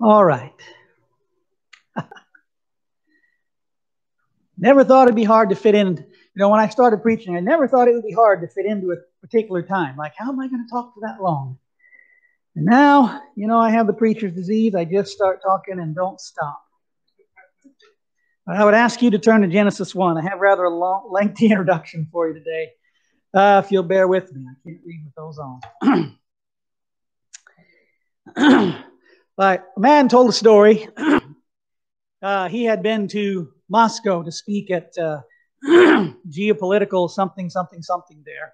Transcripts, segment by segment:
All right. Never thought it'd be hard to fit in. When I started preaching, I never thought it would be hard to fit into a particular time. Like, how am I going to talk for that long? And now, I have the preacher's disease. I just start talking and don't stop. I would ask you to turn to Genesis 1. I have rather a lengthy introduction for you today. If you'll bear with me, I can't read with those on. But a man told a story. He had been to Moscow to speak at geopolitical something there.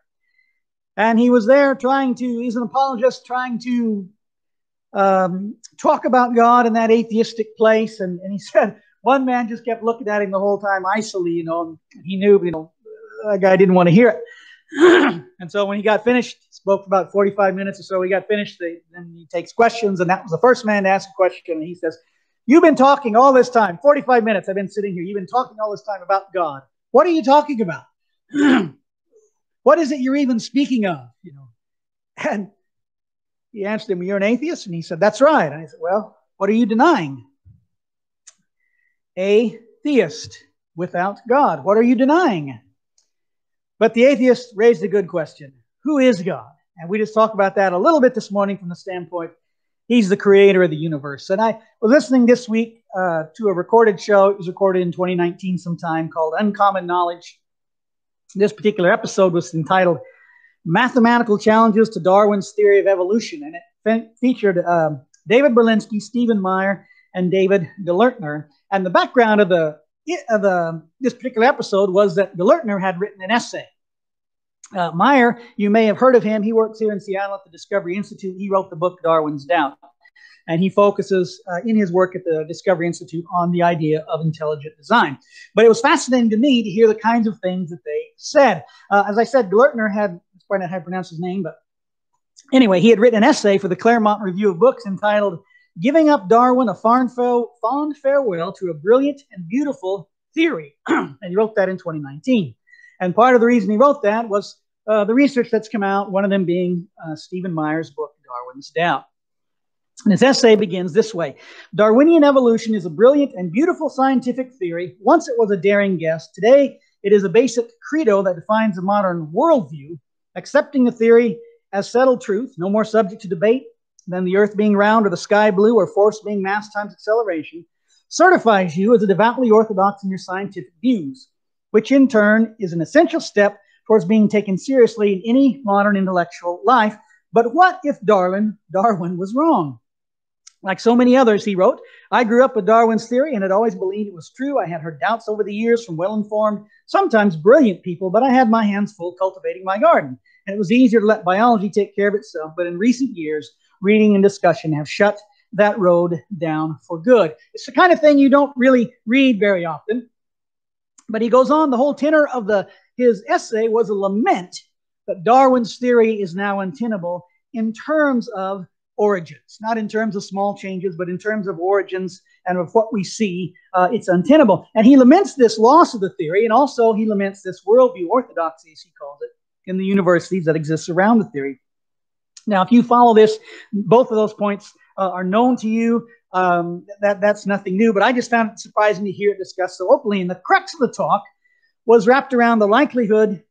And he was there he's an apologist trying to talk about God in that atheistic place. And he said, one man just kept looking at him the whole time, icily, and he knew, that guy didn't want to hear it. And so when he got finished, spoke for about 45 minutes or so, he got finished, then he takes questions, and that was the first man to ask a question, and he says, "You've been talking all this time, 45 minutes I've been sitting here, you've been talking all this time about God. What are you talking about? What is it you're even speaking of?" And he answered him, "You're an atheist?" And he said, "That's right." And I said, "Well, what are you denying?" "A theist without God. What are you denying?" But the atheist raised a good question. Who is God? And we just talked about that a little bit this morning from the standpoint, He's the creator of the universe. And I was listening this week to a recorded show. It was recorded in 2019 sometime, called Uncommon Knowledge. This particular episode was entitled Mathematical Challenges to Darwin's Theory of Evolution. And it featured David Berlinski, Stephen Meyer, and David Gelertner. And the background of this particular episode was that Gelertner had written an essay. Meyer, you may have heard of him. He works here in Seattle at the Discovery Institute. He wrote the book Darwin's Doubt. And he focuses in his work at the Discovery Institute on the idea of intelligent design. But it was fascinating to me to hear the kinds of things that they said. As I said, Gelertner had, it's probably not how to pronounce his name, but anyway, he had written an essay for the Claremont Review of Books entitled "Giving Up Darwin, a Fond Farewell to a Brilliant and Beautiful Theory." And he wrote that in 2019. And part of the reason he wrote that was the research that's come out, one of them being Stephen Meyer's book, Darwin's Doubt. And his essay begins this way: "Darwinian evolution is a brilliant and beautiful scientific theory. Once it was a daring guess. Today, it is a basic credo that defines a modern worldview. Accepting the theory as settled truth, no more subject to debate than the earth being round or the sky blue or force being mass times acceleration, certifies you as a devoutly orthodox in your scientific views, which in turn is an essential step towards being taken seriously in any modern intellectual life. But what if Darwin was wrong? Like so many others," he wrote, "I grew up with Darwin's theory and had always believed it was true. I had heard doubts over the years from well-informed, sometimes brilliant people, but I had my hands full cultivating my garden. And it was easier to let biology take care of itself. But in recent years, reading and discussion have shut that road down for good." It's the kind of thing you don't really read very often. But he goes on, the whole tenor of his essay was a lament that Darwin's theory is now untenable in terms of origins, not in terms of small changes, but in terms of origins and of what we see, it's untenable. And he laments this loss of the theory, and also he laments this worldview orthodoxy, as he calls it, in the universities that exists around the theory. Now, if you follow this, both of those points are known to you. That's nothing new, but I just found it surprising to hear it discussed so openly. And the crux of the talk was wrapped around the likelihood,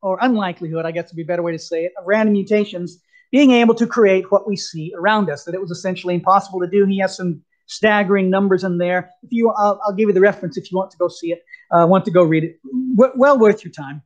or unlikelihood, I guess would be a better way to say it, of random mutations being able to create what we see around us, that it was essentially impossible to do. He has some staggering numbers in there. I'll give you the reference if you want to go see it, want to go read it. Well worth your time.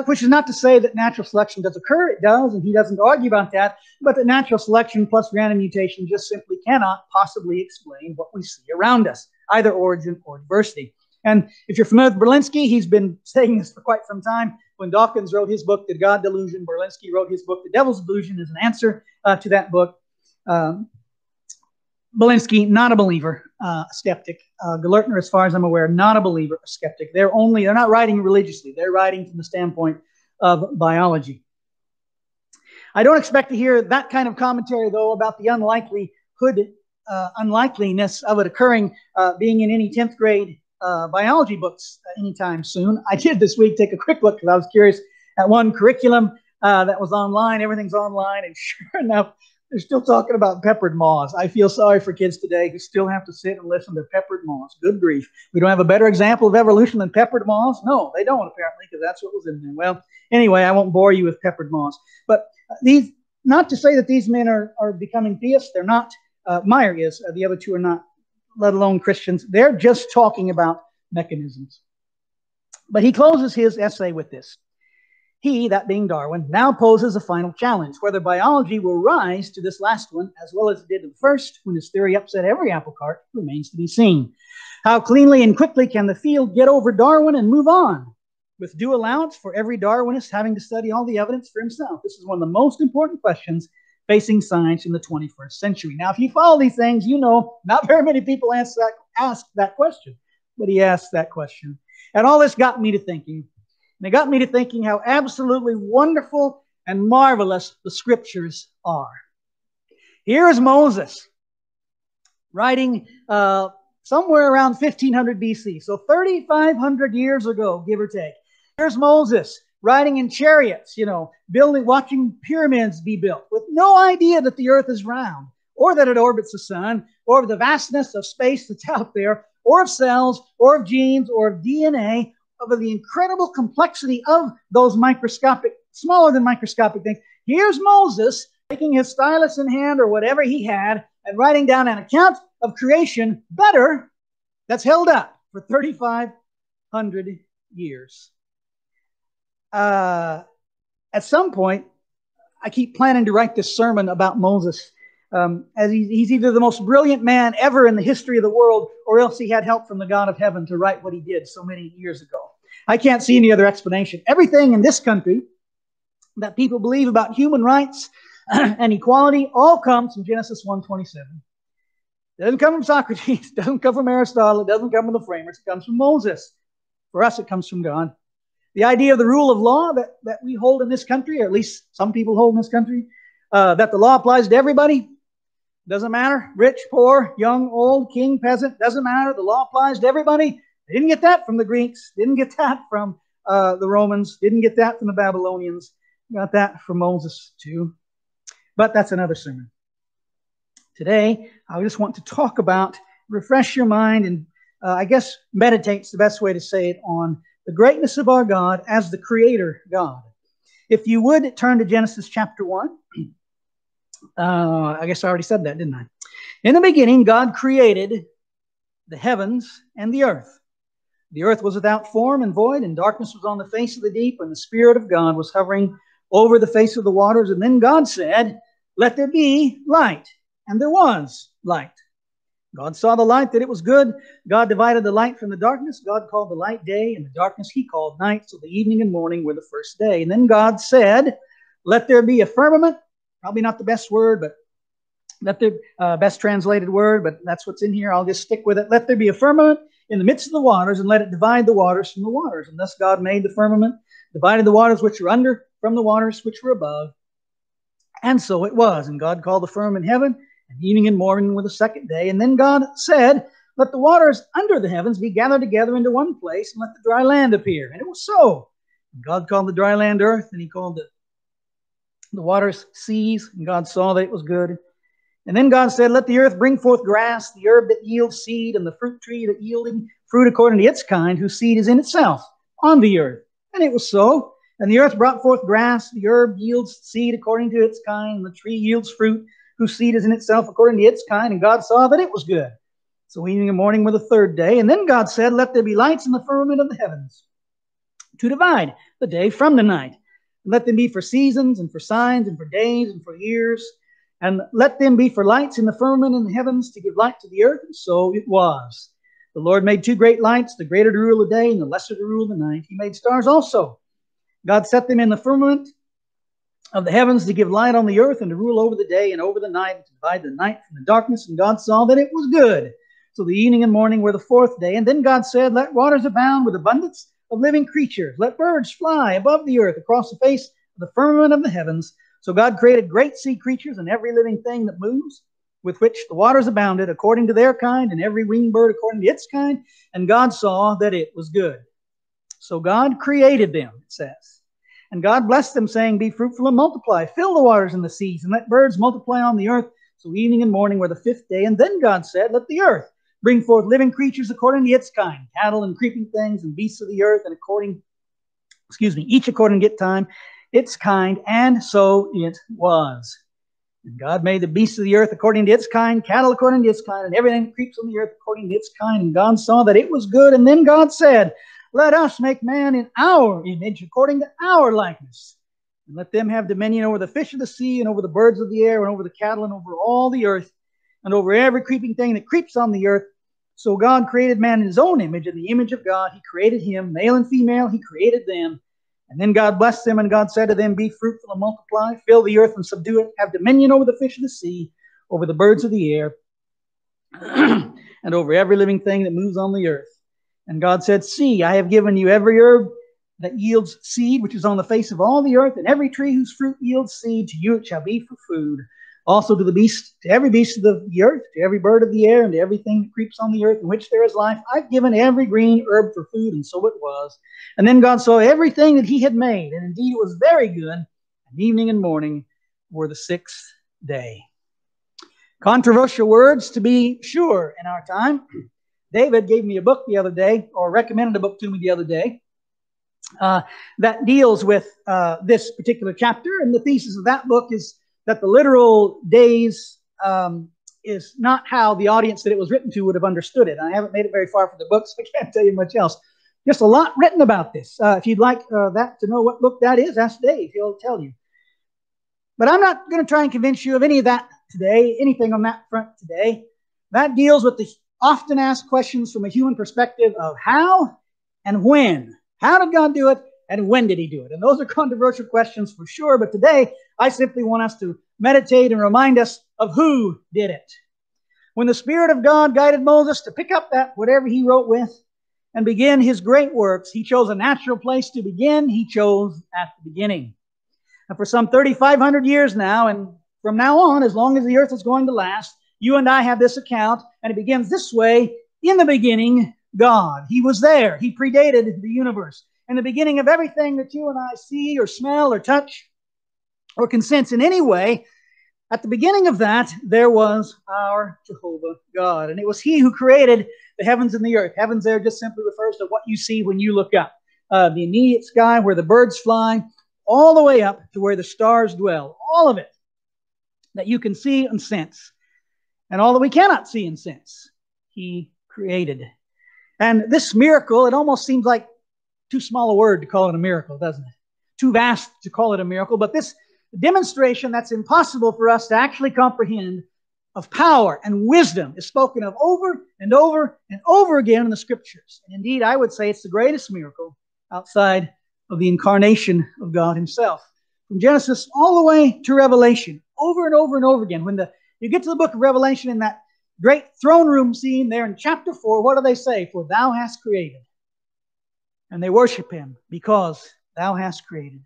Which is not to say that natural selection does occur. It does, and he doesn't argue about that, but that natural selection plus random mutation just simply cannot possibly explain what we see around us, either origin or diversity. And if you're familiar with Berlinski, he's been saying this for quite some time. When Dawkins wrote his book, The God Delusion, Berlinski wrote his book, The Devil's Delusion, as an answer to that book. Berlinski, not a believer, a skeptic. Gelertner, as far as I'm aware, not a believer, a skeptic. They're not writing religiously. They're writing from the standpoint of biology. I don't expect to hear that kind of commentary, though, about the unlikeliness of it occurring, being in any 10th grade biology books anytime soon. I did this week take a quick look because I was curious at one curriculum that was online. Everything's online, and sure enough, They're still talking about peppered moths. I feel sorry for kids today who still have to sit and listen to peppered moths. Good grief. We don't have a better example of evolution than peppered moths? No, they don't, apparently, because that's what was in there. Well, anyway, I won't bore you with peppered moths. But these, not to say that these men are becoming theists. They're not. Meyer is. The other two are not, let alone Christians. They're just talking about mechanisms. But he closes his essay with this. He, that being Darwin, now poses a final challenge. Whether biology will rise to this last one, as well as it did to the first, when his theory upset every apple cart, remains to be seen. How cleanly and quickly can the field get over Darwin and move on, with due allowance for every Darwinist having to study all the evidence for himself? This is one of the most important questions facing science in the 21st century. Now, if you follow these things, you know not very many people ask that question, but he asked that question. And all this got me to thinking. And it got me to thinking how absolutely wonderful and marvelous the scriptures are. Here is Moses writing somewhere around 1500 BC, so 3,500 years ago, give or take. Here's Moses riding in chariots, watching pyramids be built, with no idea that the earth is round, or that it orbits the sun, or of the vastness of space that's out there, or of cells, or of genes, or of DNA, of the incredible complexity of those microscopic, smaller than microscopic things. Here's Moses taking his stylus in hand or whatever he had and writing down an account of creation better that's held up for 3,500 years. At some point, I keep planning to write this sermon about Moses, as he's either the most brilliant man ever in the history of the world, or else he had help from the God of heaven to write what he did so many years ago. I can't see any other explanation. Everything in this country that people believe about human rights and equality all comes from Genesis 1:27. It doesn't come from Socrates, it doesn't come from Aristotle, it doesn't come from the framers, it comes from Moses. For us, it comes from God. The idea of the rule of law that we hold in this country, or at least some people hold in this country, that the law applies to everybody, doesn't matter, rich, poor, young, old, king, peasant, doesn't matter, the law applies to everybody. They didn't get that from the Greeks, didn't get that from the Romans, didn't get that from the Babylonians, got that from Moses too. But that's another sermon. Today, I just want to talk about, refresh your mind, and I guess meditate's the best way to say it, on the greatness of our God as the Creator God. If you would turn to Genesis chapter 1. I guess I already said that, didn't I? In the beginning, God created the heavens and the earth. The earth was without form and void, and darkness was on the face of the deep, and the Spirit of God was hovering over the face of the waters. And then God said, "Let there be light." And there was light. God saw the light, that it was good. God divided the light from the darkness. God called the light day, and the darkness he called night. So the evening and morning were the first day. And then God said, "Let there be a firmament." Probably not the best word, but let there best translated word, but that's what's in here. I'll just stick with it. "Let there be a firmament in the midst of the waters, and let it divide the waters from the waters." And thus God made the firmament, divided the waters which were under from the waters which were above. And so it was. And God called the firmament heaven, and evening and morning were the second day. And then God said, "Let the waters under the heavens be gathered together into one place, and let the dry land appear." And it was so. And God called the dry land earth, and he called the waters seas, and God saw that it was good. And then God said, "Let the earth bring forth grass, the herb that yields seed, and the fruit tree that yielding fruit according to its kind, whose seed is in itself on the earth." And it was so. And the earth brought forth grass, the herb yields seed according to its kind, and the tree yields fruit, whose seed is in itself according to its kind. And God saw that it was good. So evening and morning were the third day. And then God said, "Let there be lights in the firmament of the heavens, to divide the day from the night. And let them be for seasons, and for signs, and for days, and for years. And let them be for lights in the firmament in the heavens, to give light to the earth." And so it was. The Lord made two great lights, the greater to rule the day, and the lesser to rule the night. He made stars also. God set them in the firmament of the heavens to give light on the earth, and to rule over the day and over the night, and to divide the night from the darkness. And God saw that it was good. So the evening and morning were the fourth day. And then God said, "Let waters abound with abundance of living creatures. Let birds fly above the earth across the face of the firmament of the heavens." So God created great sea creatures and every living thing that moves, with which the waters abounded, according to their kind, and every winged bird according to its kind. And God saw that it was good. So God created them, it says. And God blessed them, saying, Be fruitful and multiply, fill the waters and the seas, and let birds multiply on the earth. So evening and morning were the fifth day. And then God said, Let the earth bring forth living creatures according to its kind, cattle and creeping things and beasts of the earth, and each according to its kind, and so it was. And God made the beasts of the earth according to its kind, cattle according to its kind, and everything that creeps on the earth according to its kind. And God saw that it was good. And then God said, Let us make man in our image, according to our likeness. And let them have dominion over the fish of the sea, and over the birds of the air, and over the cattle, and over all the earth, and over every creeping thing that creeps on the earth. So God created man in his own image. In the image of God he created him, male and female he created them. And then God blessed them, and God said to them, Be fruitful and multiply, fill the earth and subdue it, have dominion over the fish of the sea, over the birds of the air, and over every living thing that moves on the earth. And God said, See, I have given you every herb that yields seed, which is on the face of all the earth, and every tree whose fruit yields seed, to you it shall be for food. Also to every beast of the earth, to every bird of the air, and to everything that creeps on the earth in which there is life, I've given every green herb for food, and so it was. And then God saw everything that he had made, and indeed it was very good. And evening and morning were the sixth day. Controversial words, to be sure, in our time. David gave me a book the other day, or recommended a book to me the other day, that deals with this particular chapter. And the thesis of that book is that the literal days is not how the audience that it was written to would have understood it. I haven't made it very far from the book, so I can't tell you much else. Just a lot written about this. If you'd like to know what book that is, ask Dave. He'll tell you. But I'm not going to try and convince you of any of that today, anything on that front today. That deals with the often asked questions from a human perspective of how and when. How did God do it, and when did he do it? And those are controversial questions for sure, but today I simply want us to meditate and remind us of who did it. When the Spirit of God guided Moses to pick up that whatever he wrote with and begin his great works, he chose a natural place to begin. He chose at the beginning. And for some 3,500 years now, and from now on, as long as the earth is going to last, you and I have this account, and it begins this way: in the beginning, God. He was there. He predated the universe. In the beginning of everything that you and I see or smell or touch or can sense in any way, at the beginning of that, there was our Jehovah God. And it was he who created the heavens and the earth. Heavens there just simply refers to what you see when you look up. The immediate sky where the birds fly, all the way up to where the stars dwell. All of it that you can see and sense. And all that we cannot see and sense, he created. And this miracle, it almost seems like too small a word to call it a miracle, doesn't it? Too vast to call it a miracle. But this demonstration that's impossible for us to actually comprehend of power and wisdom is spoken of over and over and over again in the Scriptures. And indeed, I would say it's the greatest miracle outside of the incarnation of God himself. From Genesis all the way to Revelation, over and over and over again. When you get to the book of Revelation, in that great throne room scene there in chapter 4, what do they say? For thou hast created. And they worship him because thou hast created.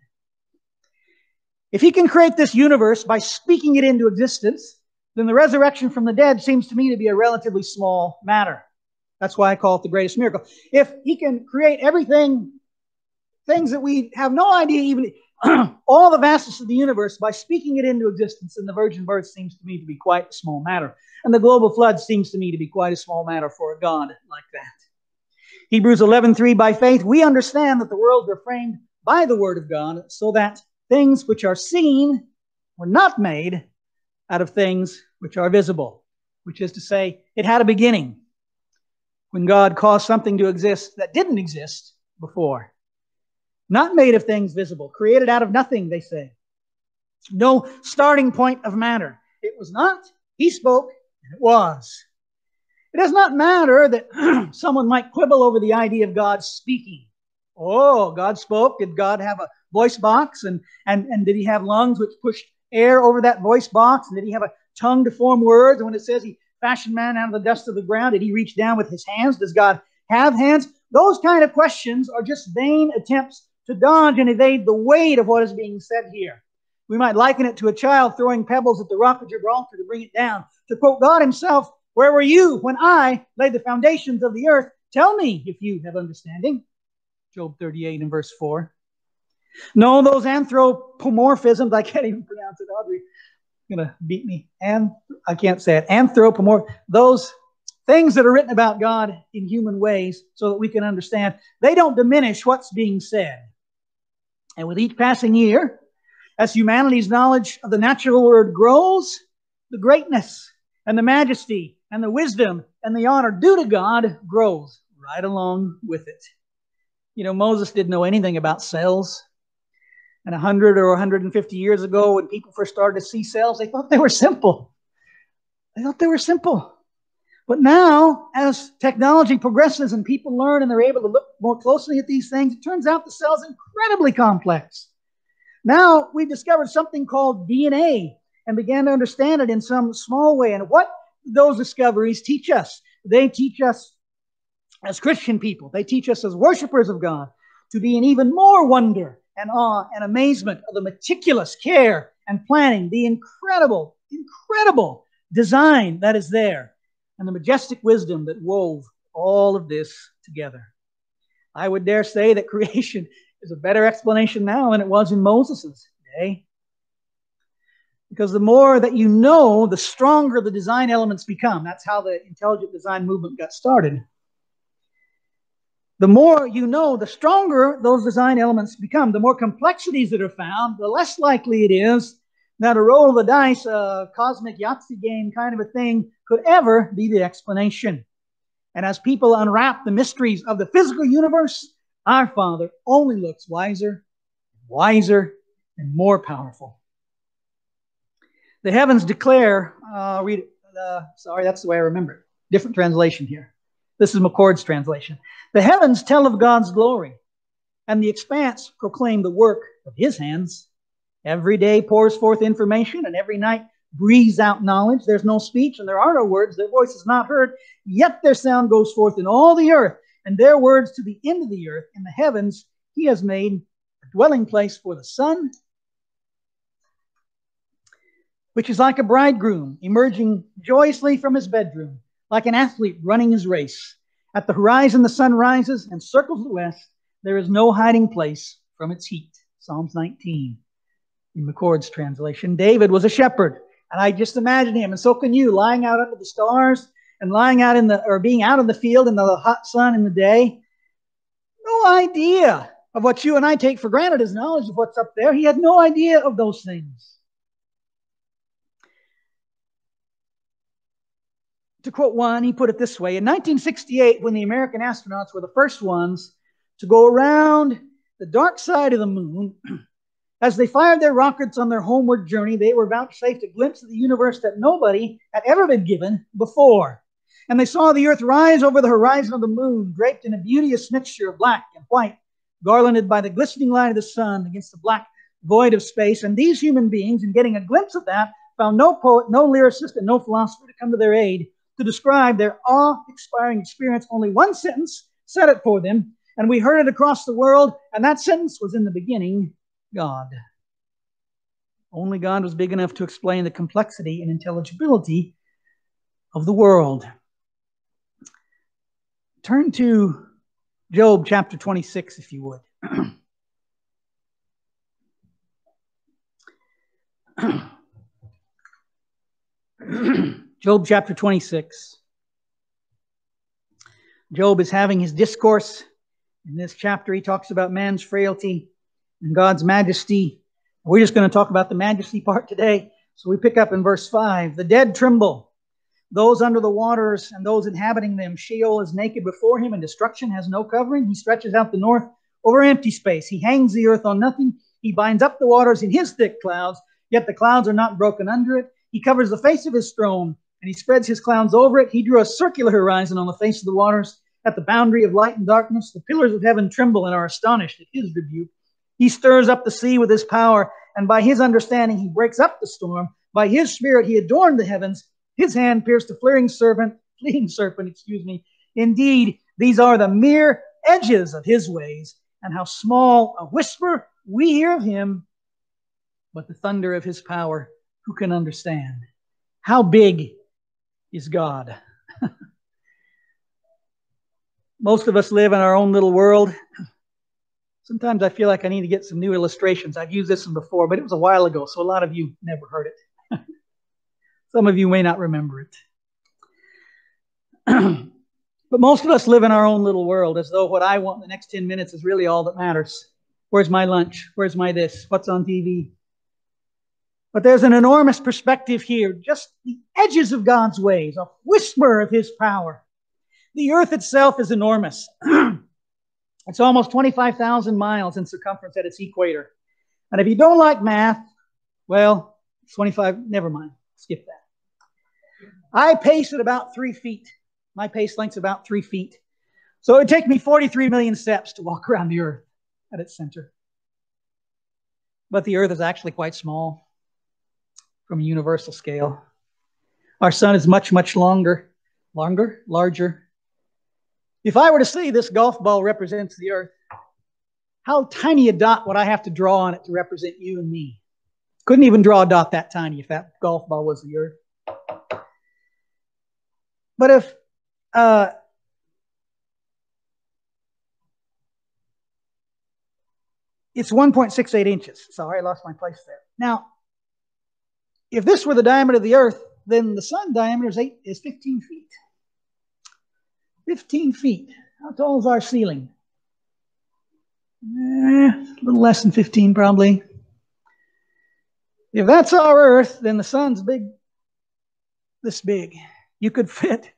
If he can create this universe by speaking it into existence, then the resurrection from the dead seems to me to be a relatively small matter. That's why I call it the greatest miracle. If he can create everything, things that we have no idea, even all the vastness of the universe, by speaking it into existence, then the virgin birth seems to me to be quite a small matter. And the global flood seems to me to be quite a small matter for a God like that. Hebrews 11:3, by faith we understand that the worlds were framed by the word of God, so that things which are seen were not made out of things which are visible. Which is to say, it had a beginning when God caused something to exist that didn't exist before. Not made of things visible, created out of nothing, they say. No starting point of matter. It was not, he spoke, and it was. It does not matter that someone might quibble over the idea of God speaking. Oh, God spoke. Did God have a voice box? And did he have lungs which pushed air over that voice box? And did he have a tongue to form words? And when it says he fashioned man out of the dust of the ground, did he reach down with his hands? Does God have hands? Those kind of questions are just vain attempts to dodge and evade the weight of what is being said here. We might liken it to a child throwing pebbles at the rock of Gibraltar to bring it down. To quote God himself, where were you when I laid the foundations of the earth? Tell me if you have understanding. Job 38 and verse 4. No, those anthropomorphisms, I can't even pronounce it. Audrey's going to beat me. I can't say it. Anthropomorph, those things that are written about God in human ways so that we can understand, they don't diminish what's being said. And with each passing year, as humanity's knowledge of the natural world grows, the greatness and the majesty and the wisdom and the honor due to God grows right along with it. You know, Moses didn't know anything about cells. And 100 or 150 years ago, when people first started to see cells, they thought they were simple. They thought they were simple. But now, as technology progresses and people learn and they're able to look more closely at these things, it turns out the cell's incredibly complex. Now, we've discovered something called DNA and began to understand it in some small way. And what those discoveries teach us? They teach us as Christian people, they teach us as worshipers of God to be in even more wonder and awe and amazement of the meticulous care and planning, the incredible design that is there, and the majestic wisdom that wove all of this together. I would dare say that creation is a better explanation now than it was in Moses' day. Because the more that you know, the stronger the design elements become. That's how the intelligent design movement got started. The more you know, the stronger those design elements become. The more complexities that are found, the less likely it is that a roll of the dice, a cosmic Yahtzee game kind of a thing, could ever be the explanation. And as people unwrap the mysteries of the physical universe, our Father only looks wiser, and more powerful. The heavens declare, read it, sorry, that's the way I remember it. Different translation here. This is McCord's translation. The heavens tell of God's glory, and the expanse proclaim the work of his hands. Every day pours forth information, and every night breathes out knowledge. There's no speech, and there are no words. Their voice is not heard, yet their sound goes forth in all the earth, and their words to the end of the earth. In the heavens he has made a dwelling place for the sun, which is like a bridegroom emerging joyously from his bedroom, like an athlete running his race. At the horizon the sun rises and circles the west. There is no hiding place from its heat. Psalms 19 in McCord's translation. David was a shepherd, and I just imagine him, and so can you, lying out under the stars and lying out being out in the field in the hot sun in the day. No idea of what you and I take for granted as knowledge of what's up there. He had no idea of those things. To quote one, he put it this way: in 1968, when the American astronauts were the first ones to go around the dark side of the moon, as they fired their rockets on their homeward journey, they were vouchsafed a glimpse of the universe that nobody had ever been given before. And they saw the earth rise over the horizon of the moon, draped in a beauteous mixture of black and white, garlanded by the glistening light of the sun against the black void of space. And these human beings, in getting a glimpse of that, found no poet, no lyricist, and no philosopher to come to their aid to describe their awe-inspiring experience. Only one sentence said it for them, and we heard it across the world, and that sentence was, in the beginning, God. Only God was big enough to explain the complexity and intelligibility of the world. Turn to Job chapter 26, if you would. Job chapter 26. Job is having his discourse. In this chapter, he talks about man's frailty and God's majesty. We're just going to talk about the majesty part today. So we pick up in verse 5. The dead tremble, those under the waters and those inhabiting them. Sheol is naked before him, and destruction has no covering. He stretches out the north over empty space. He hangs the earth on nothing. He binds up the waters in his thick clouds, yet the clouds are not broken under it. He covers the face of his throne, and he spreads his clouds over it. He drew a circular horizon on the face of the waters at the boundary of light and darkness. The pillars of heaven tremble and are astonished at his rebuke. He stirs up the sea with his power, and by his understanding he breaks up the storm. By his spirit he adorned the heavens. His hand pierced a fleeing serpent. Indeed, these are the mere edges of his ways, and how small a whisper we hear of him. But the thunder of his power, who can understand? How big is God? Most of us live in our own little world. Sometimes I feel like I need to get some new illustrations. I've used this one before, but it was a while ago, so a lot of you never heard it. Some of you may not remember it. But most of us live in our own little world, as though what I want in the next 10 minutes is really all that matters. Where's my lunch? Where's my this? What's on TV? But there's an enormous perspective here, just the edges of God's ways, a whisper of his power. The earth itself is enormous. It's almost 25,000 miles in circumference at its equator. And if you don't like math, well, 25, never mind, skip that. I pace at about 3 feet. My pace length's about 3 feet. So it would take me 43 million steps to walk around the earth at its center. But the earth is actually quite small from a universal scale. Our sun is much, much larger. If I were to say this golf ball represents the earth, how tiny a dot would I have to draw on it to represent you and me? Couldn't even draw a dot that tiny if that golf ball was the earth. But if it's 1.68 inches. Sorry, I lost my place there. Now, if this were the diameter of the earth, then the sun diameter is 15 feet. 15 feet. How tall is our ceiling? A little less than 15 probably. If that's our earth, then the sun's big, this big. You could fit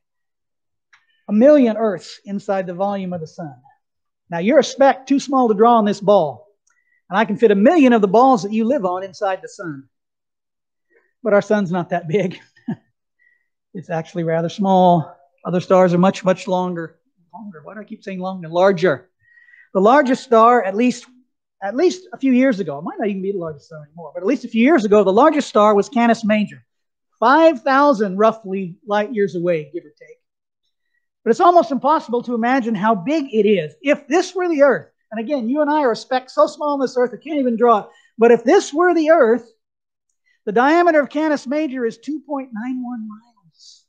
1 million earths inside the volume of the sun. Now you're a speck too small to draw on this ball. And I can fit 1 million of the balls that you live on inside the sun. But our sun's not that big. It's actually rather small. Other stars are much, much longer. Why do I keep saying longer? Larger. The largest star, at least a few years ago, it might not even be the largest star anymore, but at least a few years ago, the largest star was Canis Major. 5,000 roughly light years away, give or take. But it's almost impossible to imagine how big it is. If this were the earth, and again, you and I are a speck so small on this earth, I can't even draw it. But if this were the earth, the diameter of Canis Major is 2.91 miles.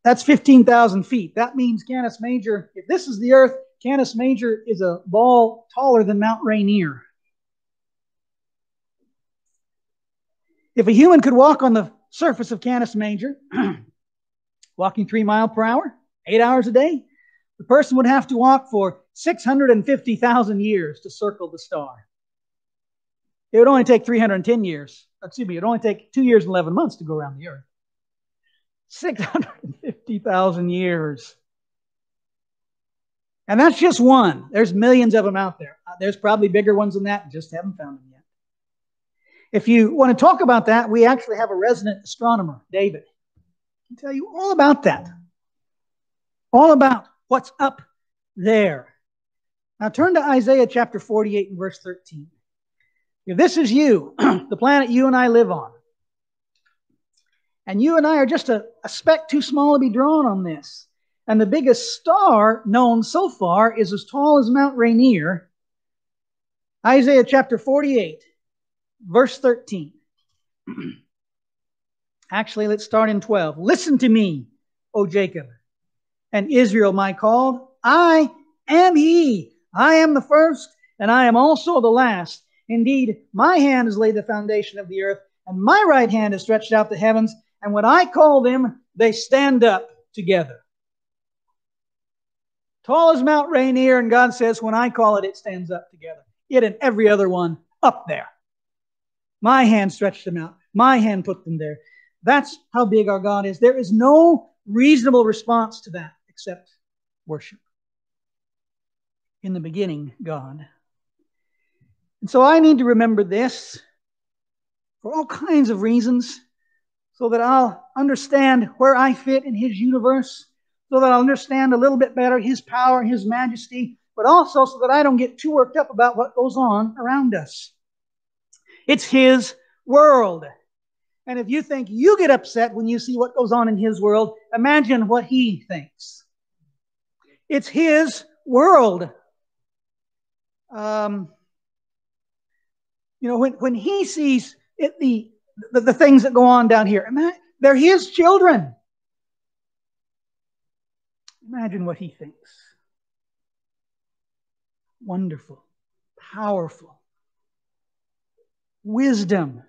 That's 15,000 feet. That means Canis Major, if this is the earth, Canis Major is a ball taller than Mount Rainier. If a human could walk on the surface of Canis Major, walking 3 miles per hour, 8 hours a day, the person would have to walk for 650,000 years to circle the star. It would only take 310 years. Excuse me, it would only take 2 years and 11 months to go around the earth. 650,000 years. And that's just one. There's millions of them out there. There's probably bigger ones than that. Just haven't found them yet. If you want to talk about that, we actually have a resident astronomer, David. He can tell you all about that. All about what's up there. Now turn to Isaiah chapter 48 and verse 13. If this is you, the planet you and I live on, and you and I are just a speck too small to be drawn on this, and the biggest star known so far is as tall as Mount Rainier, Isaiah chapter 48, verse 13. Actually, let's start in 12. Listen to me, O Jacob, and Israel, my called. I am he. I am the first, and I am also the last. Indeed, my hand has laid the foundation of the earth, and my right hand has stretched out the heavens. And when I call them, they stand up together. Tall as Mount Rainier, and God says, when I call it, it stands up together. It and every other one up there. My hand stretched them out. My hand put them there. That's how big our God is. There is no reasonable response to that except worship. In the beginning, God. And so I need to remember this for all kinds of reasons, so that I'll understand where I fit in His universe, so that I'll understand a little bit better His power, His majesty, but also so that I don't get too worked up about what goes on around us. It's His world. And if you think you get upset when you see what goes on in His world, imagine what He thinks. It's His world. When He sees it, the things that go on down here, they're His children. Imagine what He thinks. wonderful, powerful, wisdom,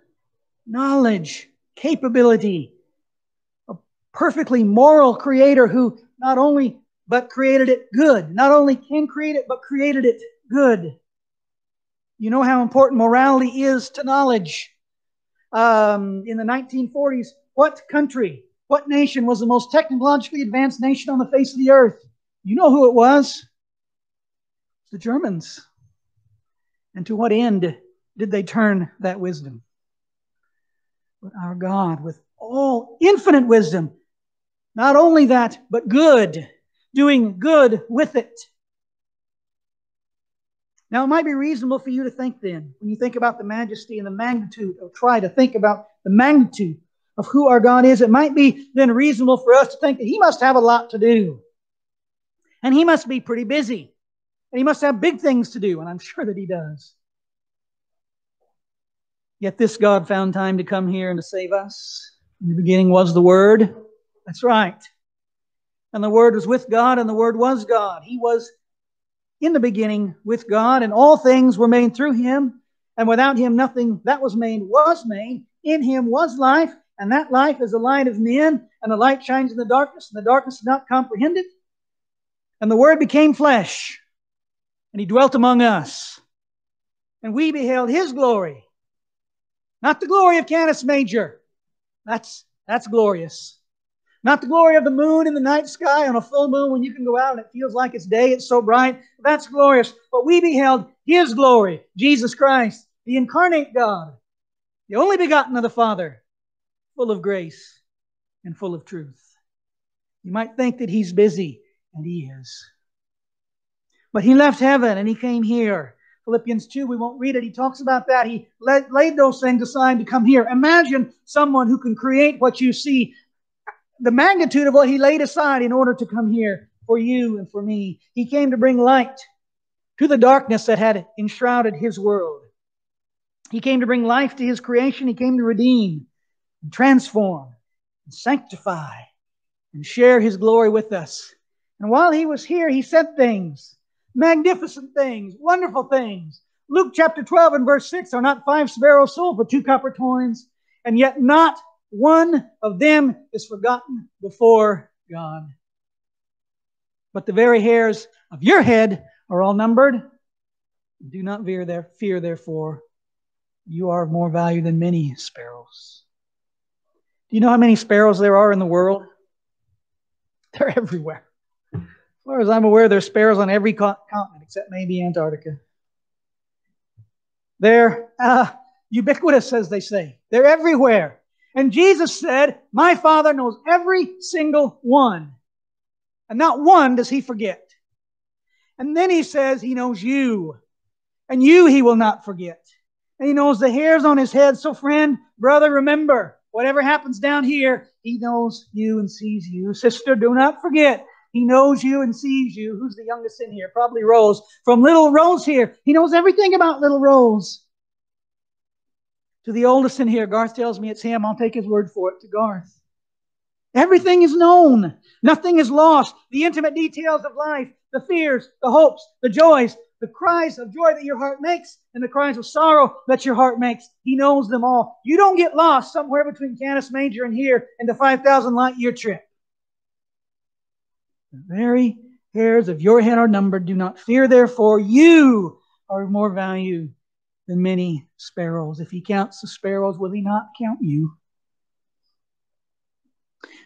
knowledge, capability, a perfectly moral creator who not only but created it good, not only can create it, but created it good. You know how important morality is to knowledge. In the 1940s, what country, what nation was the most technologically advanced nation on the face of the earth? You know who it was? The Germans. And to what end did they turn that wisdom? But our God, with all infinite wisdom, not only that, but good, doing good with it. Now, it might be reasonable for you to think then, when you think about the majesty and the magnitude, or try to think about the magnitude of who our God is, it might be then reasonable for us to think that He must have a lot to do. And He must be pretty busy. And He must have big things to do, and I'm sure that He does. Yet this God found time to come here and to save us. In the beginning was the Word. That's right. And the Word was with God, and the Word was God. He was in the beginning with God, and all things were made through Him, and without Him nothing that was made was made. In Him was life, and that life is the light of men, and the light shines in the darkness, and the darkness did not comprehend it. And the Word became flesh, and He dwelt among us, and we beheld His glory. Not the glory of Canis Major. That's glorious. Not the glory of the moon in the night sky on a full moon when you can go out and it feels like it's day, it's so bright. That's glorious. But we beheld His glory, Jesus Christ, the incarnate God, the only begotten of the Father, full of grace and full of truth. You might think that He's busy, and He is. But He left heaven and He came here. Philippians 2, we won't read it. He talks about that. He laid those things aside to come here. Imagine someone who can create what you see. The magnitude of what He laid aside in order to come here for you and for me. He came to bring light to the darkness that had enshrouded His world. He came to bring life to His creation. He came to redeem and transform and sanctify and share His glory with us. And while He was here, He said things, magnificent things, wonderful things. Luke chapter 12 and verse 6, are not 5 sparrows sold for 2 copper coins, and yet not one of them is forgotten before God. But the very hairs of your head are all numbered. Do not fear, therefore. You are of more value than many sparrows. Do you know how many sparrows there are in the world? They're everywhere. As far as I'm aware, there's sparrows on every continent except maybe Antarctica. They're ubiquitous, as they say. They're everywhere. And Jesus said, my Father knows every single one. And not one does He forget. And then He says He knows you. And you He will not forget. And He knows the hairs on His head. So friend, brother, remember, whatever happens down here, He knows you and sees you. Sister, do not forget, He knows you and sees you. Who's the youngest in here? Probably Rose. From little Rose here, He knows everything about little Rose. To the oldest in here, Garth tells me it's him. I'll take his word for it. To Garth. Everything is known. Nothing is lost. The intimate details of life, the fears, the hopes, the joys, the cries of joy that your heart makes, and the cries of sorrow that your heart makes. He knows them all. You don't get lost somewhere between Canis Major and here in the 5,000 light year trip. The very hairs of your head are numbered. Do not fear, therefore. You are of more value than many sparrows. If He counts the sparrows, will He not count you?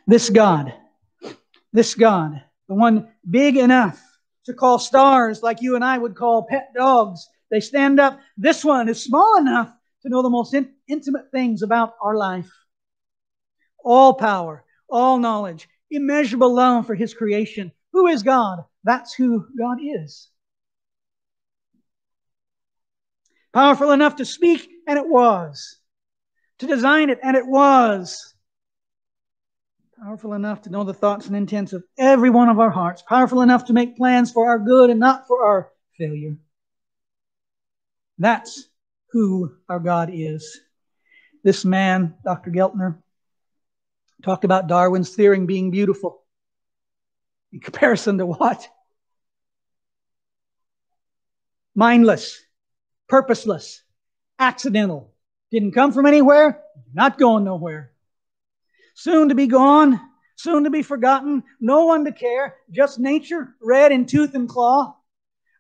This God, the one big enough to call stars like you and I would call pet dogs, they stand up. This one is small enough to know the most intimate things about our life. All power, all knowledge, immeasurable love for His creation. Who is God? That's who God is. Powerful enough to speak, and it was. To design it, and it was. Powerful enough to know the thoughts and intents of every one of our hearts. Powerful enough to make plans for our good and not for our failure. That's who our God is. This man, Dr. Geltner, talked about Darwin's theory being beautiful. In comparison to what? mindless, purposeless, accidental. Didn't come from anywhere, not going nowhere. Soon to be gone, soon to be forgotten, no one to care, just nature, red in tooth and claw.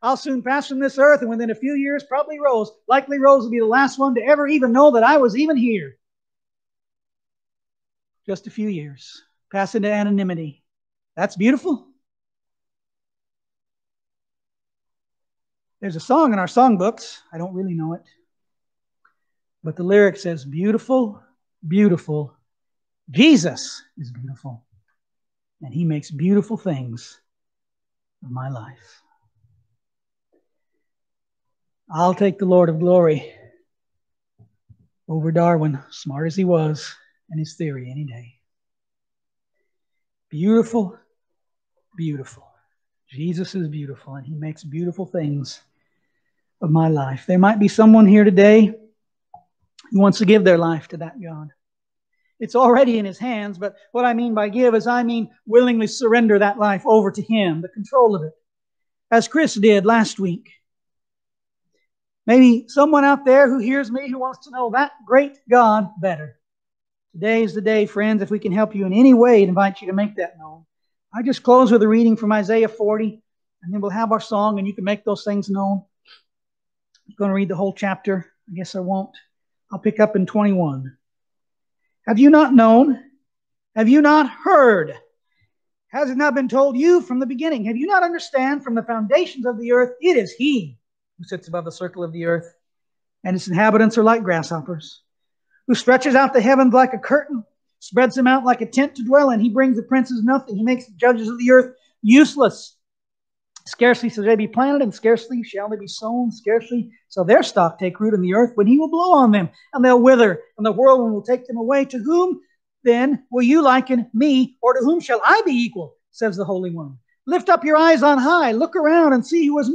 I'll soon pass from this earth, and within a few years, probably likely Rose will be the last one to ever even know that I was even here. Just a few years. Pass into anonymity. That's beautiful. There's a song in our songbooks. I don't really know it. But the lyric says, beautiful, beautiful. Jesus is beautiful. And He makes beautiful things of my life. I'll take the Lord of glory over Darwin, smart as he was, and his theory any day. Beautiful, beautiful. Jesus is beautiful, and He makes beautiful things of my life. There might be someone here today who wants to give their life to that God. It's already in His hands, but what I mean by give is I mean willingly surrender that life over to Him, the control of it, as Chris did last week. Maybe someone out there who hears me who wants to know that great God better. Today is the day, friends. If we can help you in any way, I invite you to make that known. I just close with a reading from Isaiah 40, and then we'll have our song, and you can make those things known. I'm going to read the whole chapter. I guess I won't. I'll pick up in 21. Have you not known? Have you not heard? Has it not been told you from the beginning? Have you not understand from the foundations of the earth? It is He who sits above the circle of the earth, and its inhabitants are like grasshoppers, who stretches out the heavens like a curtain, spreads them out like a tent to dwell in. He brings the princes nothing. He makes the judges of the earth useless. Scarcely shall they be planted, and scarcely shall they be sown. Scarcely shall their stock take root in the earth, when He will blow on them, and they'll wither, and the whirlwind will take them away. To whom then will you liken me, or to whom shall I be equal, says the Holy One. Lift up your eyes on high, look around, and see who has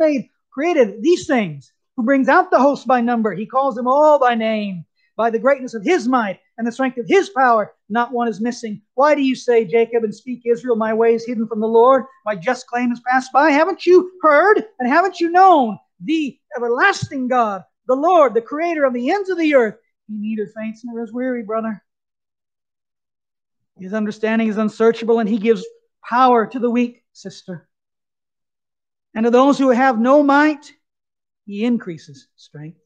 created these things, who brings out the hosts by number. He calls them all by name. By the greatness of His might and the strength of His power, not one is missing. Why do you say, Jacob, and speak, Israel, my way is hidden from the Lord? My just claim has passed by. Haven't you heard and haven't you known? The everlasting God, the Lord, the creator of the ends of the earth. He neither faints nor is weary, brother. His understanding is unsearchable, and He gives power to the weak, sister. And to those who have no might, He increases strength.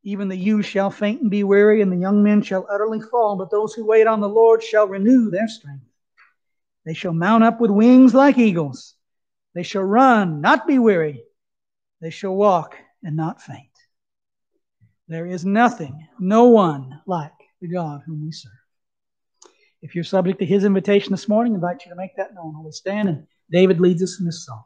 Even the youth shall faint and be weary, and the young men shall utterly fall. But those who wait on the Lord shall renew their strength. They shall mount up with wings like eagles. They shall run, not be weary. They shall walk and not faint. There is nothing, no one like the God whom we serve. If you're subject to His invitation this morning, I invite you to make that known. We'll stand, and David leads us in this song.